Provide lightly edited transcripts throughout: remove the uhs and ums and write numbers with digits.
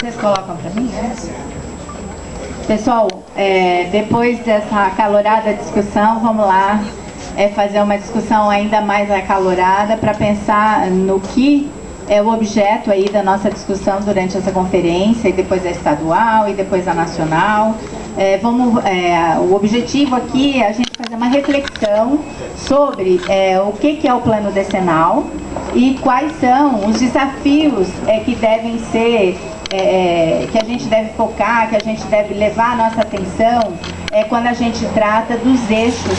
Vocês colocam para mim? Pessoal, depois dessa acalorada discussão, vamos lá fazer uma discussão ainda mais acalorada para pensar no que é o objeto aí da nossa discussão durante essa conferência, e depois a estadual e depois a nacional. O objetivo aqui é a gente fazer uma reflexão sobre o que é o plano decenal e quais são os desafios que devem ser, que a gente deve focar, que a gente deve levar a nossa atenção quando a gente trata dos eixos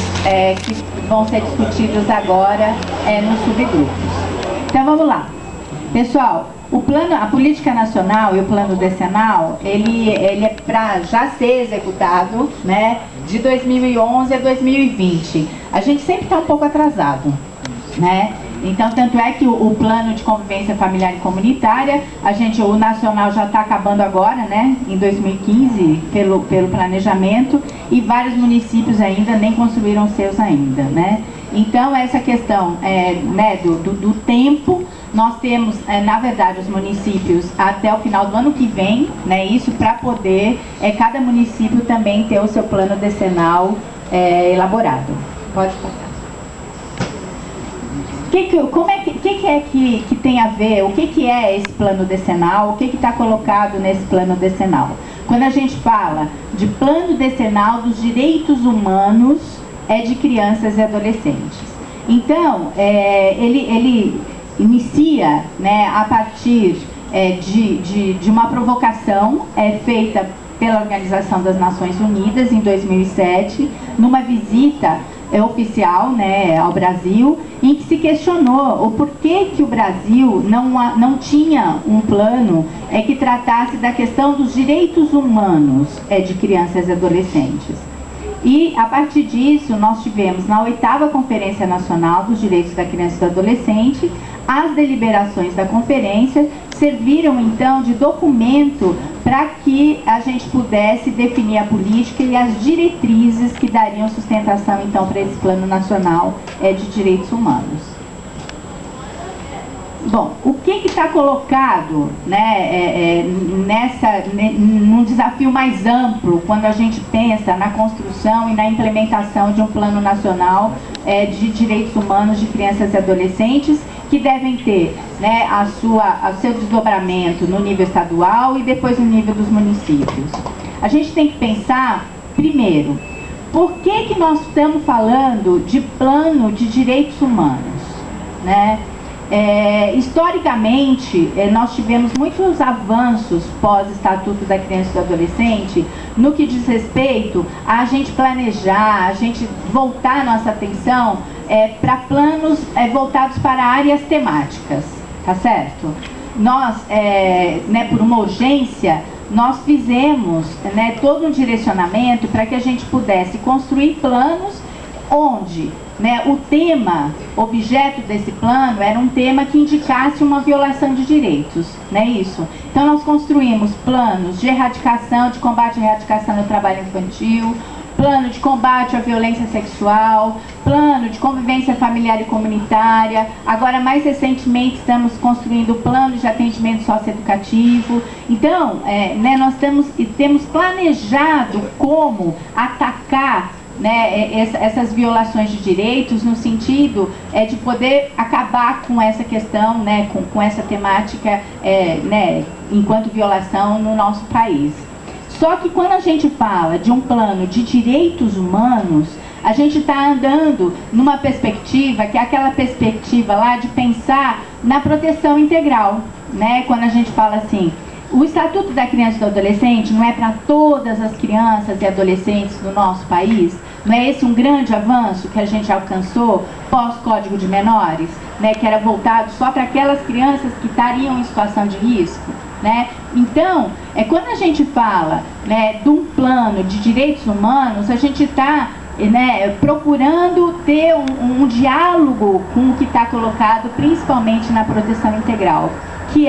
que vão ser discutidos agora nos subgrupos. Então vamos lá. Pessoal, a política nacional e o plano decenal, ele é para já ser executado, né, de 2011 a 2020. A gente sempre está um pouco atrasado, né? Então, tanto é que o plano de convivência familiar e comunitária, o nacional já está acabando agora, né, em 2015, pelo planejamento, e vários municípios ainda nem construíram seus ainda, né? Então, essa questão né, do tempo, nós temos, na verdade, os municípios até o final do ano que vem, né, isso para poder cada município também ter o seu plano decenal elaborado. Pode passar. O que tem a ver, o que é esse plano decenal, o que está colocado nesse plano decenal? Quando a gente fala de plano decenal dos direitos humanos de crianças e adolescentes. Então, ele inicia, né, a partir de uma provocação feita pela Organização das Nações Unidas em 2007, numa visita oficial, né, ao Brasil, em que se questionou o porquê que o Brasil não tinha um plano que tratasse da questão dos direitos humanos de crianças e adolescentes. E, a partir disso, nós tivemos, na 8ª Conferência Nacional dos Direitos da Criança e do Adolescente, as deliberações da conferência serviram, então, de documento para que a gente pudesse definir a política e as diretrizes que dariam sustentação, então, para esse Plano Nacional de Direitos Humanos. Bom, o que está colocado, né, num desafio mais amplo, quando a gente pensa na construção e na implementação de um Plano Nacional de Direitos Humanos de Crianças e Adolescentes, que devem ter, né, o seu desdobramento no nível estadual e depois no nível dos municípios? A gente tem que pensar, primeiro, por que nós estamos falando de plano de direitos humanos, né? Historicamente, nós tivemos muitos avanços pós-Estatuto da Criança e do Adolescente no que diz respeito a gente planejar, a gente voltar a nossa atenção para planos voltados para áreas temáticas, tá certo? Nós, né, por uma urgência, nós fizemos, né, todo um direcionamento para que a gente pudesse construir planos onde, né, o tema, objeto desse plano, era um tema que indicasse uma violação de direitos, né, isso. Então nós construímos planos de erradicação, de combate à erradicação do trabalho infantil, plano de combate à violência sexual, plano de convivência familiar e comunitária. Agora, mais recentemente, estamos construindo o plano de atendimento socioeducativo. Então, né, nós temos planejado como atacar, né, essas violações de direitos, no sentido de poder acabar com essa questão, né, com essa temática, né, enquanto violação no nosso país. Só que quando a gente fala de um plano de direitos humanos, a gente está andando numa perspectiva que é aquela perspectiva lá de pensar na proteção integral, né? Quando a gente fala assim, o Estatuto da Criança e do Adolescente não é para todas as crianças e adolescentes do nosso país? Não é esse um grande avanço que a gente alcançou pós-Código de Menores, né, que era voltado só para aquelas crianças que estariam em situação de risco, né? Então, quando a gente fala, né, de um plano de direitos humanos, a gente está, né, procurando ter um diálogo com o que está colocado principalmente na proteção integral, que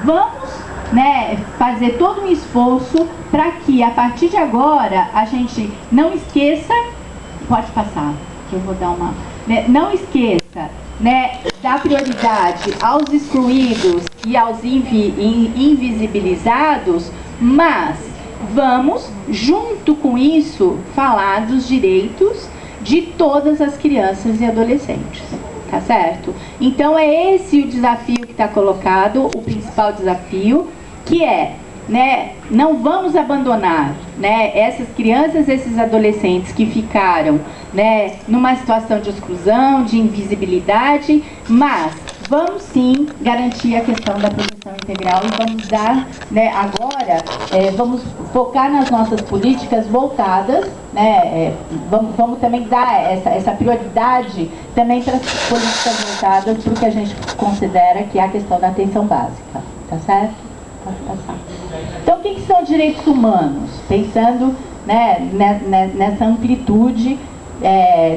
vamos, né, fazer todo um esforço para que a partir de agora a gente não esqueça, pode passar, que eu vou dar uma, né, não esqueça né, dar prioridade aos excluídos e aos invisibilizados, mas vamos, junto com isso, falar dos direitos de todas as crianças e adolescentes, tá certo? Então é esse o desafio que está colocado, o principal desafio, que é, né, não vamos abandonar, né, essas crianças, esses adolescentes que ficaram, né, numa situação de exclusão, de invisibilidade, mas vamos sim garantir a questão da proteção integral e vamos dar, né, agora, vamos focar nas nossas políticas voltadas, né, vamos também dar essa prioridade também para as políticas voltadas para o que a gente considera que é a questão da atenção básica, tá certo? Pode passar. Então, o que são direitos humanos? Pensando, né, nessa amplitude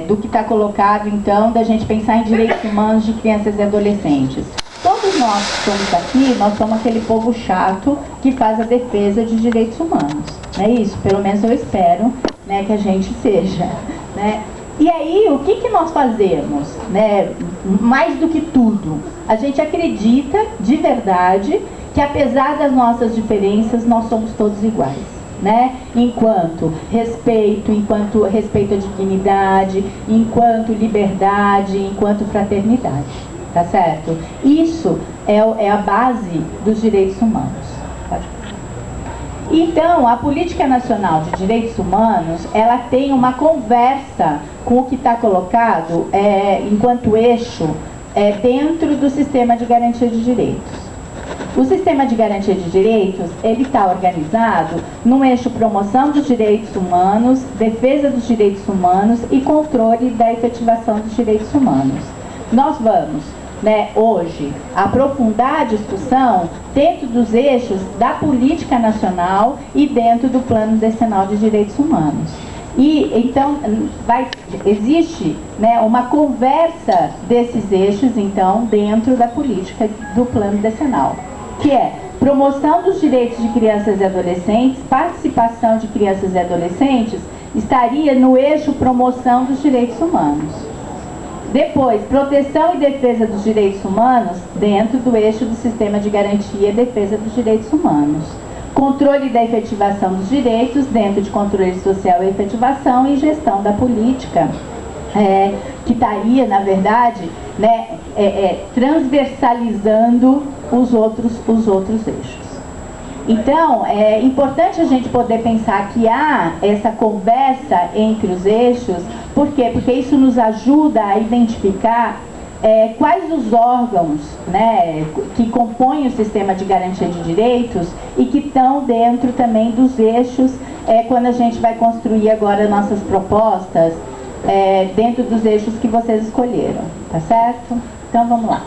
do que está colocado, então, da gente pensar em direitos humanos de crianças e adolescentes. Todos nós que estamos aqui, nós somos aquele povo chato que faz a defesa de direitos humanos. Não é isso? Pelo menos eu espero, né, que a gente seja, né? E aí, o que nós fazemos? Né? Mais do que tudo, a gente acredita de verdade que apesar das nossas diferenças, nós somos todos iguais, né? Enquanto respeito à dignidade, enquanto liberdade, enquanto fraternidade, tá certo? Isso é a base dos direitos humanos. Então, a Política Nacional de Direitos Humanos, ela tem uma conversa com o que está colocado enquanto eixo dentro do Sistema de Garantia de Direitos. O Sistema de Garantia de Direitos, ele está organizado num eixo promoção dos direitos humanos, defesa dos direitos humanos e controle da efetivação dos direitos humanos. Nós vamos, né, hoje, aprofundar a discussão dentro dos eixos da política nacional e dentro do Plano Decenal de Direitos Humanos. E, então, existe, né, uma conversa desses eixos, então, dentro da política do Plano Decenal, que é promoção dos direitos de crianças e adolescentes, participação de crianças e adolescentes, estaria no eixo promoção dos direitos humanos. Depois, proteção e defesa dos direitos humanos, dentro do eixo do Sistema de Garantia e Defesa dos Direitos Humanos. Controle da efetivação dos direitos, dentro de controle social e efetivação e gestão da política, que estaria, na verdade, né, transversalizando os outros eixos. Então, é importante a gente poder pensar que há essa conversa entre os eixos. Por quê? Porque isso nos ajuda a identificar quais os órgãos, né, que compõem o Sistema de Garantia de Direitos e que estão dentro também dos eixos, quando a gente vai construir agora nossas propostas, dentro dos eixos que vocês escolheram, tá certo? Então, vamos lá.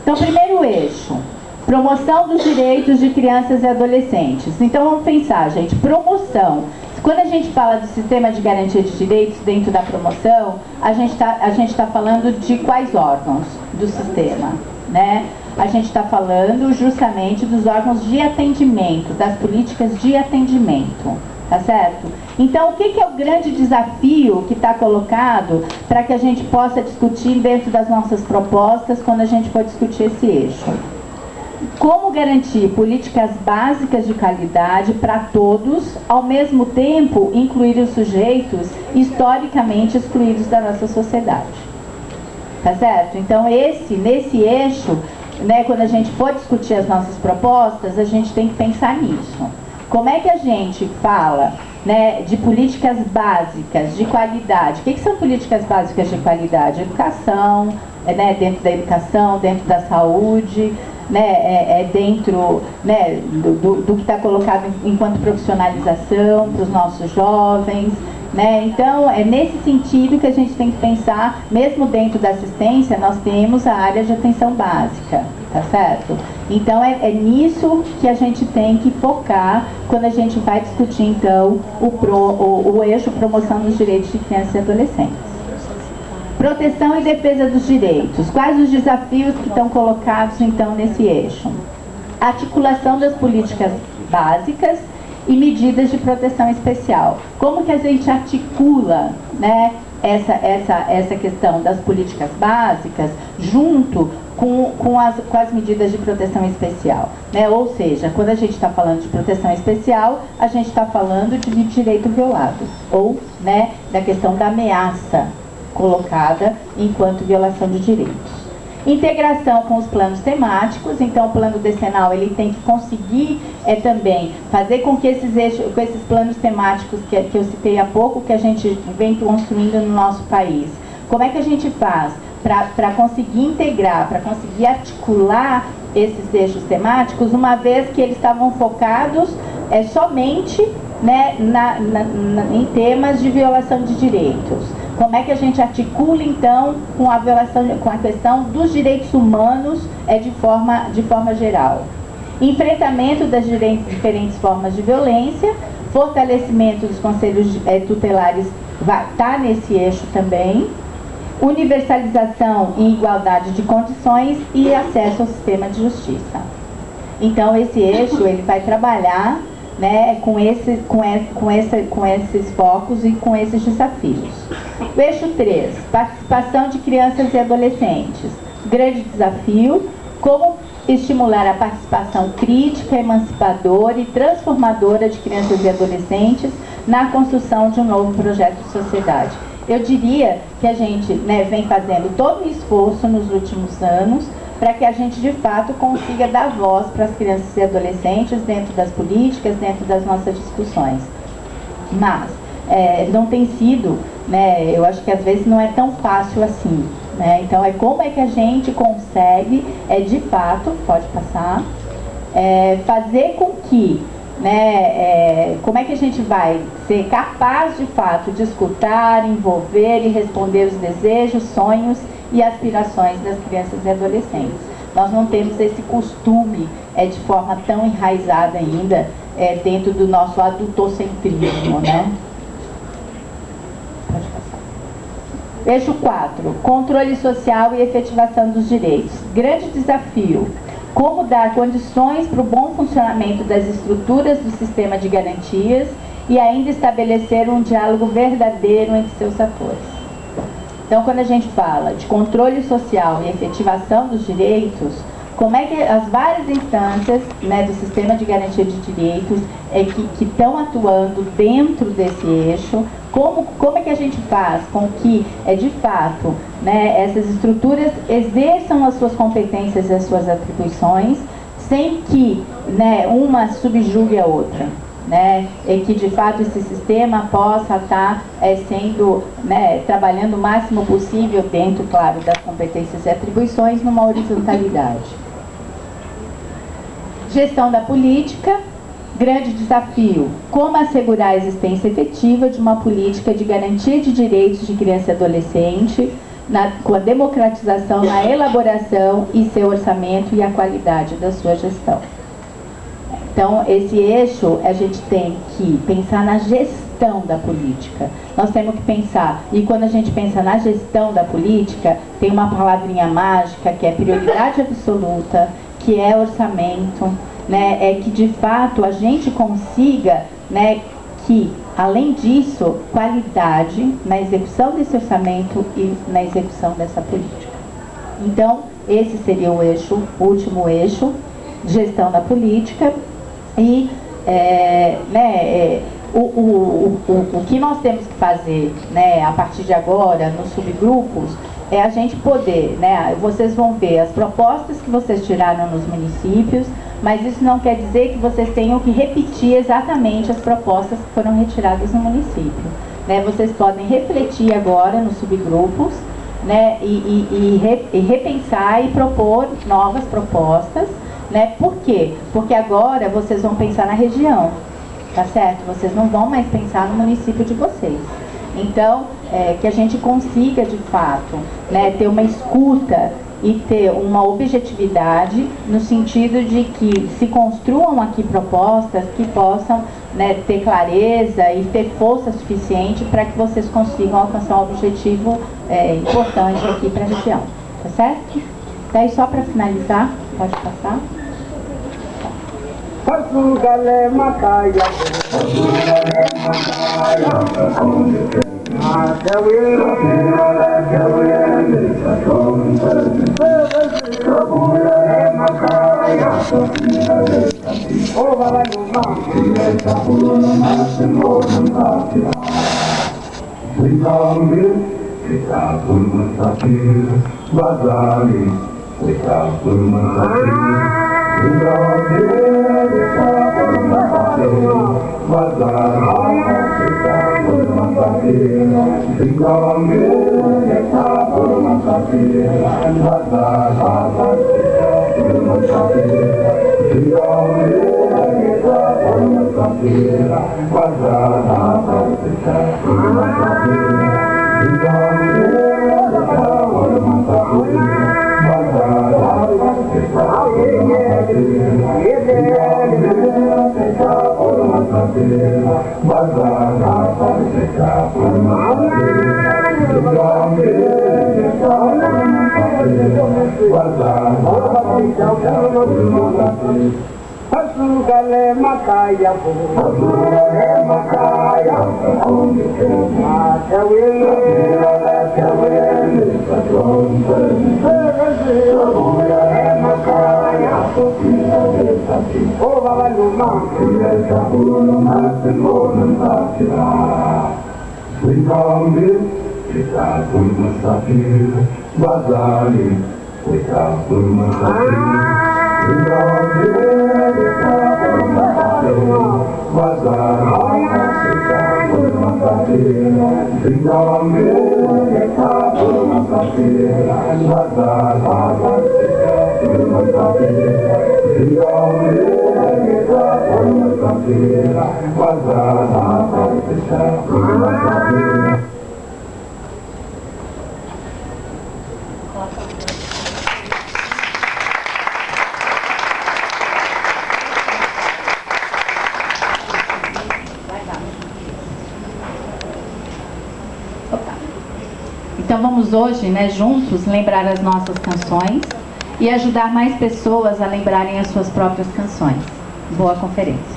Então, primeiro eixo, promoção dos direitos de crianças e adolescentes. Então, vamos pensar, gente, promoção. Quando a gente fala do Sistema de Garantia de Direitos dentro da promoção, a gente tá falando de quais órgãos do sistema, né? A gente está falando justamente dos órgãos de atendimento, das políticas de atendimento, tá certo? Então, o que é o grande desafio que está colocado para que a gente possa discutir dentro das nossas propostas quando a gente for discutir esse eixo? Como garantir políticas básicas de qualidade para todos, ao mesmo tempo incluir os sujeitos historicamente excluídos da nossa sociedade. Tá certo? Então, nesse eixo, né, quando a gente for discutir as nossas propostas, a gente tem que pensar nisso. Como é que a gente fala, né, de políticas básicas de qualidade? O que são políticas básicas de qualidade? Educação, né, dentro da educação, dentro da saúde, né, dentro, né, do que está colocado enquanto profissionalização para os nossos jovens, né? Então, é nesse sentido que a gente tem que pensar, mesmo dentro da assistência, nós temos a área de atenção básica, tá certo? Então, é nisso que a gente tem que focar quando a gente vai discutir, então, o eixo promoção dos direitos de crianças e adolescentes. Proteção e defesa dos direitos. Quais os desafios que estão colocados, então, nesse eixo? Articulação das políticas básicas e medidas de proteção especial. Como que a gente articula, né, essa questão das políticas básicas junto com as medidas de proteção especial, né? Ou seja, quando a gente está falando de proteção especial, a gente está falando de direito violado, ou, né, da questão da ameaça colocada enquanto violação de direitos. Integração com os planos temáticos, então o plano decenal ele tem que conseguir também fazer com que com esses planos temáticos que eu citei há pouco, que a gente vem construindo no nosso país, como é que a gente faz para conseguir integrar, para conseguir articular esses eixos temáticos, uma vez que eles estavam focados somente, né, em temas de violação de direitos. Como é que a gente articula, então, com a questão dos direitos humanos de forma geral? Enfrentamento das diferentes formas de violência, fortalecimento dos conselhos tutelares está nesse eixo também, universalização e igualdade de condições e acesso ao sistema de justiça. Então, esse eixo ele vai trabalhar, né, com esses focos e com esses desafios. O eixo 3, participação de crianças e adolescentes. Grande desafio, como estimular a participação crítica, emancipadora e transformadora de crianças e adolescentes na construção de um novo projeto de sociedade. Eu diria que a gente, né, vem fazendo todo um esforço nos últimos anos para que a gente, de fato, consiga dar voz para as crianças e adolescentes dentro das políticas, dentro das nossas discussões. Mas não tem sido, né, eu acho que às vezes não é tão fácil assim, né? Então, como é que a gente consegue, de fato, pode passar, fazer com que, né, como é que a gente vai ser capaz, de fato, de escutar, envolver e responder os desejos, sonhos e aspirações das crianças e adolescentes. Nós não temos esse costume de forma tão enraizada ainda dentro do nosso adultocentrismo, né? Pode passar. Eixo 4, controle social e efetivação dos direitos. Grande desafio, como dar condições para o bom funcionamento das estruturas do sistema de garantias e ainda estabelecer um diálogo verdadeiro entre seus atores. Então, quando a gente fala de controle social e efetivação dos direitos, como é que as várias instâncias, né, do sistema de garantia de direitos que estão atuando dentro desse eixo, como é que a gente faz com que, de fato, né, essas estruturas exerçam as suas competências e as suas atribuições sem que, né, uma subjugue a outra? Né, e que de fato esse sistema possa estar sendo, né, trabalhando o máximo possível dentro, claro, das competências e atribuições numa horizontalidade. Gestão da política, grande desafio, como assegurar a existência efetiva de uma política de garantia de direitos de criança e adolescente, com a democratização na elaboração e seu orçamento e a qualidade da sua gestão. Então, esse eixo, a gente tem que pensar na gestão da política. Nós temos que pensar, e quando a gente pensa na gestão da política, tem uma palavrinha mágica que é prioridade absoluta, que é orçamento, né? Que de fato a gente consiga, né, que, além disso, qualidade na execução desse orçamento e na execução dessa política. Então, esse seria o eixo, o último eixo, gestão da política. E o que nós temos que fazer, né, a partir de agora, nos subgrupos, é a gente poder, né, vocês vão ver as propostas que vocês tiraram nos municípios, mas isso não quer dizer que vocês tenham que repetir exatamente as propostas que foram retiradas no município. Né, vocês podem refletir agora nos subgrupos, né, e repensar e propor novas propostas. Né? Por quê? Porque agora vocês vão pensar na região, tá certo? Vocês não vão mais pensar no município de vocês. Então, que a gente consiga, de fato, né, ter uma escuta e ter uma objetividade no sentido de que se construam aqui propostas que possam, né, ter clareza e ter força suficiente para que vocês consigam alcançar um objetivo importante aqui para a região, tá certo? Daí, só para finalizar, pode passar. Então vamos hoje, né, juntos, lembrar as nossas canções e ajudar mais pessoas a lembrarem as suas próprias canções. Boa conferência.